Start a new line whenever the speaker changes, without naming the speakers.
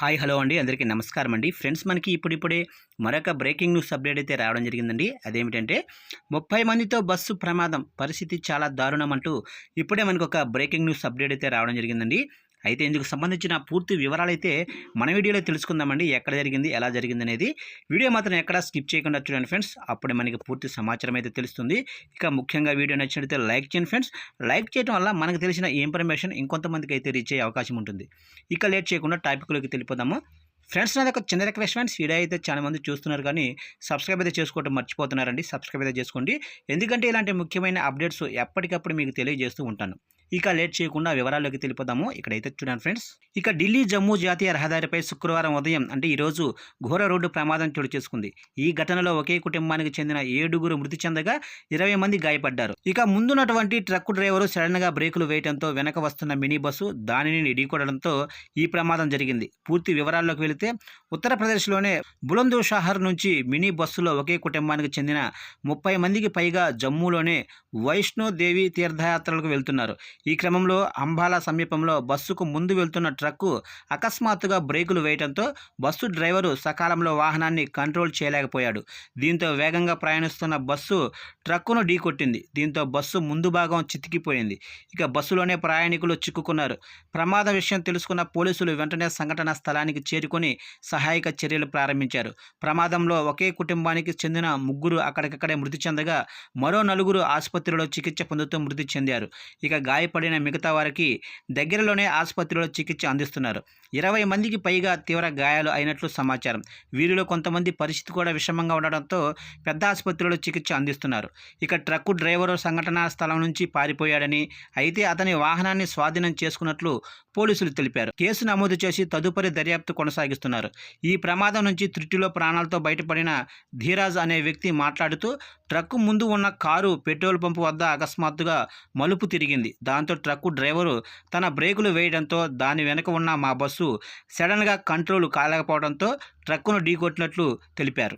Hi hello అండి అందరికీ నమస్కారం అండి ఫ్రెండ్స్ మనకి ఇప్పుడిప్పుడే మరొక బ్రేకింగ్ న్యూస్ అప్డేట్ అయితే రావడం జరిగిందండి. అదేమిటంటే 30 మందితో బస్సు ప్రమాదం పరిస్థితి చాలా దారుణం అంటూ ఇప్పుడే మనకు ఒక బ్రేకింగ్ న్యూస్ అప్డేట్ అయితే రావడం జరిగిందండి. అయితే ఇందుకు సంబంధించిన పూర్తి వివరాలైతే మన వీడియోలో తెలుసుకుందామండి. ఎక్కడ జరిగింది, ఎలా జరిగింది అనేది వీడియో మాత్రం ఎక్కడా స్కిప్ చేయకుండా చూడండి ఫ్రెండ్స్. అప్పుడే మనకి పూర్తి సమాచారం అయితే తెలుస్తుంది. ఇక ముఖ్యంగా వీడియో నచ్చినట్లయితే లైక్ చేయండి ఫ్రెండ్స్. లైక్ చేయడం వల్ల మనకు తెలిసిన ఇన్ఫర్మేషన్ ఇంకొంతమందికి అయితే రీచ్ అయ్యే అవకాశం ఉంటుంది. ఇక లేట్ చేయకుండా టాపిక్లోకి తెలిపోదాము. ఫ్రెండ్స్ నాది ఒక చిన్న రిక్వెస్ట్ ఫ్రెండ్స్, వీడియో అయితే చాలా మంది చూస్తున్నారు కానీ సబ్స్క్రైబ్ అయితే చేసుకోవడం మర్చిపోతున్నారండి. సబ్స్క్రైబ్ అయితే చేసుకోండి, ఎందుకంటే ఇలాంటి ముఖ్యమైన అప్డేట్స్ ఎప్పటికప్పుడు మీకు తెలియజేస్తూ ఉంటాను. ఇక లేట్ చేయకుండా వివరాల్లోకి తెలిపోదాము. ఇక్కడైతే చూడండి ఫ్రెండ్స్, ఇక ఢిల్లీ జమ్మూ జాతీయ రహదారిపై శుక్రవారం ఉదయం అంటే ఈరోజు ఘోర రోడ్డు ప్రమాదం చోటు చేసుకుంది. ఈ ఘటనలో ఒకే కుటుంబానికి చెందిన 7గురు మృతి చెందగా 20 మంది గాయపడ్డారు. ఇక ముందున్నటువంటి ట్రక్కు డ్రైవరు సడన్ గా బ్రేకులు వేయడంతో వెనక వస్తున్న మినీ బస్సు దానిని ఢీకొనడంతో ఈ ప్రమాదం జరిగింది. పూర్తి వివరాల్లోకి వెళితే ఉత్తరప్రదేశ్లోనే బులంద్షహర్ నుంచి మినీ బస్సులో ఒకే కుటుంబానికి చెందిన 30 మందికి పైగా జమ్మూలోనే వైష్ణోదేవి తీర్థయాత్రలకు వెళ్తున్నారు. ఈ క్రమంలో అంబాలా సమీపంలో బస్సుకు ముందు వెళ్తున్న ట్రక్కు అకస్మాత్తుగా బ్రేకులు వేయడంతో బస్సు డ్రైవరు సకాలంలో వాహనాన్ని కంట్రోల్ చేయలేకపోయాడు. దీంతో వేగంగా ప్రయాణిస్తున్న బస్సు ట్రక్కును ఢీకొట్టింది. దీంతో బస్సు ముందు భాగం చితికిపోయింది. ఇక బస్సులోనే ప్రయాణికులు చిక్కుకున్నారు. ప్రమాద విషయం తెలుసుకున్న పోలీసులు వెంటనే సంఘటనా స్థలానికి చేరుకొని సహాయక చర్యలు ప్రారంభించారు. ప్రమాదంలో ఒకే కుటుంబానికి చెందిన 3 అక్కడికక్కడే మృతి చెందగా మరో 4 ఆసుపత్రిలో చికిత్స పొందుతూ మృతి చెందారు. ఇక గాయపడిన మిగతా వారికి దగ్గరలోనే ఆసుపత్రిలో చికిత్స అందిస్తున్నారు. 20 మందికి పైగా తీవ్ర గాయాలు అయినట్లు సమాచారం. వీరిలో కొంతమంది పరిస్థితి కూడా విషమంగా ఉండడంతో పెద్ద ఆసుపత్రిలో చికిత్స అందిస్తున్నారు. ఇక ట్రక్కు డ్రైవరు సంఘటనా స్థలం నుంచి పారిపోయాడని, అయితే అతని వాహనాన్ని స్వాధీనం చేసుకున్నట్లు పోలీసులు తెలిపారు. కేసు నమోదు చేసి తదుపరి దర్యాప్తు కొనసాగిస్తున్నారు. ఈ ప్రమాదం నుంచి త్రుటిలో ప్రాణాలతో బయటపడిన ధీరాజ్ అనే వ్యక్తి మాట్లాడుతూ, ట్రక్కు ముందు ఉన్న కారు పెట్రోల్ పంపు వద్ద అకస్మాత్తుగా మలుపు తిరిగింది. దాంతో ట్రక్కు డ్రైవరు తన బ్రేకులు వేయడంతో దాని వెనుక ఉన్న మా బస్సు సడన్గా కంట్రోల్ కాలేకపోవడంతో ట్రక్కును ఢీకొట్టినట్లు తెలిపారు.